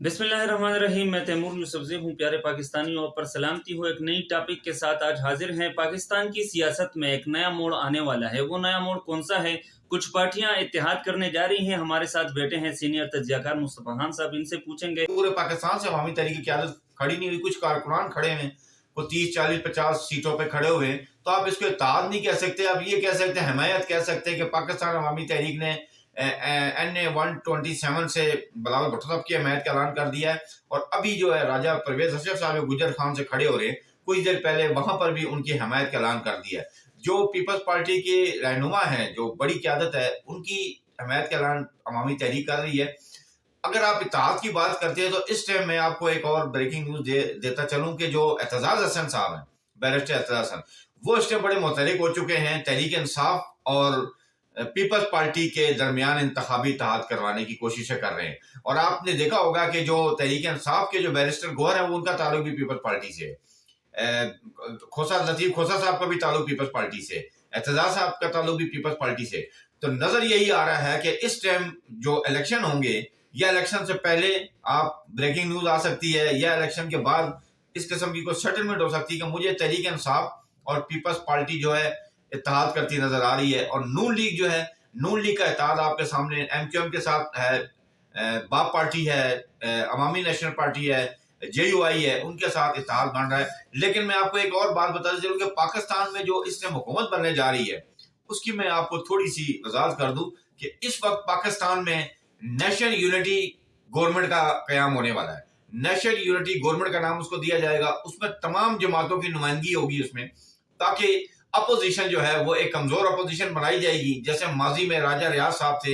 बिस्मिल्लाहिर्रहमानिर्रहीम। मैं तैमूर यूसुफज़ई हूँ। प्यारे पाकिस्तानियों पर सलामती हो। एक नई टॉपिक के साथ आज हाजिर हैं। पाकिस्तान की सियासत में एक नया मोड़ आने वाला है। वो नया मोड़ कौन सा है? कुछ पार्टियां इत्तेहाद करने जा रही हैं। हमारे साथ बैठे हैं सीनियर तज्जियाकार मुस्तफा खान साहब, इनसे पूछेंगे। पूरे पाकिस्तान से अवामी तहरीक की क़यादत खड़ी नहीं हुई, कुछ कारकुनान खड़े हैं, वो 30 40 50 सीटों पे खड़े हुए हैं, तो आप इसको इत्तेहाद नहीं कह सकते। आप ये कह सकते हैं, हमायत कह सकते हैं कि पाकिस्तान अवामी तहरीक ने NA 127 से बिलावल भुट्टो साहब की हमायत का ऐलान कर दिया है। और अभी जो है राजा परवेज अशरफ साहब गुजर खान से खड़े हो रहे हैं, कुछ देर पहले वहां पर भी उनकी हमायत का ऐलान कर दिया है। जो पीपल्स पार्टी के रहनुमा हैं, जो बड़ी क़यादत है, उनकी हमायत का ऐलान अवामी तहरीक कर रही है। अगर आप इत्तेहाद की बात करते हैं तो इस टाइम मैं आपको एक और ब्रेकिंग न्यूज देता चलूं कि जो एतजाज हसन साहब हैं, बैरिस्टर एतजाज हसन, वो इस टाइम बड़े मुतहरिक हो चुके हैं। तहरीक इंसाफ और पीपल्स पार्टी के दरमियान इंतखाबी इत्तेहाद करवाने की कोशिशें कर रहे हैं। और आपने देखा होगा कि जो तहरीक इंसाफ के जो बैरिस्टर गौहर है, वो उनका ताल्लुक भी पीपल्स पार्टी से है। लतीफ खोसा साहब का भी ताल्लुक पीपल्स पार्टी से, एतजाज साहब का ताल्लुक भी पीपल्स पार्टी से। तो नजर यही आ रहा है कि इस टाइम जो इलेक्शन होंगे, या इलेक्शन से पहले आप ब्रेकिंग न्यूज आ सकती है, या इलेक्शन के बाद इस किस्म की कोई सेटलमेंट हो सकती है कि मुझे तहरीक इंसाफ और पीपल्स पार्टी जो है इत्तेहाद करती नजर आ रही है। और नून लीग जो है, नून लीग का इत्तेहाद आपके सामने MQM के साथ है, बाप पार्टी है, अवामी नेशनल पार्टी है, JUI है, उनके साथ इत्तेहाद बन रहा है। लेकिन मैं आपको एक और बात बताते चलूं कि पाकिस्तान में जो इस टाइम हुकूमत बनने जा रही है, उसकी मैं आपको थोड़ी सी वजाहत कर दूं कि इस वक्त पाकिस्तान में नेशनल यूनिटी गवर्नमेंट का कयाम होने वाला है। नेशनल यूनिटी गवर्नमेंट का नाम उसको दिया जाएगा। उसमें तमाम जमातों की नुमाइंदगी होगी उसमें, ताकि अपोजिशन जो है वो एक कमजोर अपोजिशन बनाई जाएगी। जैसे माजी में राजा रियाज साहब थे,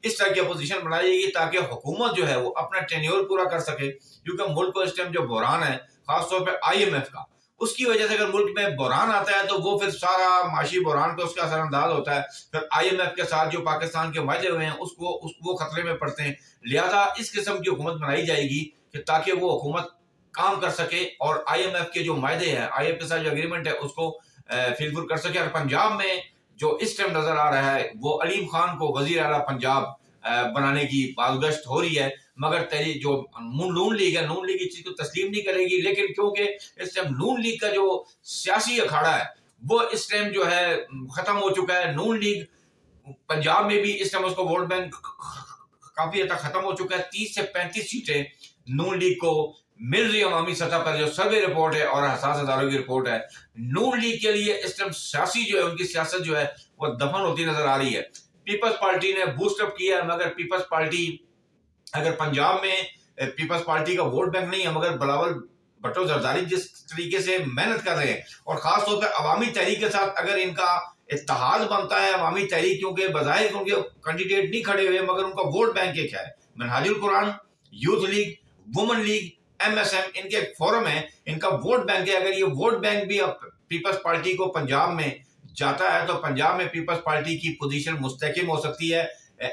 इस तरह की अपोजिशन बनाई जाएगी ताकि हुकूमत जो है वो अपना टेन्योर पूरा कर सके। क्योंकि मुल्क को इस टाइम जो बहरान है, खासतौर पर IMF का, उसकी वजह से अगर मुल्क में बहरान आता है तो वो फिर सारा माशी बहरान पे उसका असरअंदाज होता है। फिर IMF के साथ जो पाकिस्तान के वायदे हुए हैं वो खतरे में पड़ते हैं। लिहाजा इस किस्म की हुकूमत बनाई जाएगी कि ताकि वो हुकूमत काम कर सके और IMF के जो वायदे हैं, IMF के साथ जो एग्रीमेंट है, उसको फुलफिल कर सके। और पंजाब में जो इस टाइम नजर आ रहा है, वो अलीम खान को वजीर आला पंजाब बनाने की बालगश्त हो रही है। मगर तेरी जो नून लीग है, नून लीग इस चीज को तस्लीम नहीं करेगी। लेकिन क्योंकि इस टाइम नून लीग का जो सियासी अखाड़ा है वो इस टाइम जो है खत्म हो चुका है। नून लीग पंजाब में भी इस टाइम उसको वोट बैंक काफी हद तक खत्म हो चुका है। 30 से 35 सीटें नून लीग को मिल रही है अवामी सतह पर। जो सर्वे रिपोर्ट है और हसास अदारों की रिपोर्ट है, नून लीग के लिए इस टाइम सियासी जो है, उनकी सियासत जो है वो दफन होती नजर आ रही है। पीपल्स पार्टी ने बूस्टअप किया, मगर पीपल्स पार्टी अगर पंजाब में पीपल्स पार्टी का वोट बैंक नहीं है, मगर बिलावल भुट्टो जरदारी जिस तरीके से मेहनत कर रहे हैं, और खासतौर पर अवामी तहरीक के साथ अगर इनका इत्तेहाद बनता है, अवामी तहरीक क्योंकि बज़ाहिर उनके कैंडिडेट नहीं खड़े हुए, मगर उनका वोट बैंक एक है। Minhajul Quran, youth league, women league, MSM, इनके एक फोरम है, इनका वोट बैंक है। अगर ये वोट बैंक भी अब पीपल्स पार्टी को पंजाब में जाता है तो पंजाब में पीपल्स पार्टी की पोजीशन मुस्तहकम हो सकती है।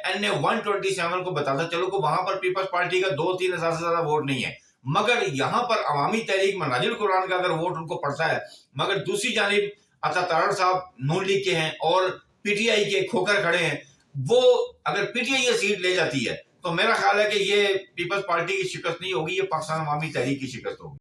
NA 127 को बताता चलो कि वहां पर पीपल्स पार्टी का 2-3 हजार से ज्यादा वोट नहीं है, मगर यहाँ पर अवामी तहरीक मनहाजुल कुरान का अगर वोट उनको पड़ता है। मगर दूसरी जानिब अता तारड़ साहब नून लीग के हैं और PTI के खोकर खड़े हैं। वो अगर PTI ये सीट ले जाती है तो मेरा ख्याल है कि ये पीपल्स पार्टी की शिकस्त नहीं होगी, ये पाकिस्तान अवामी तहरीक की शिकस्त होगी।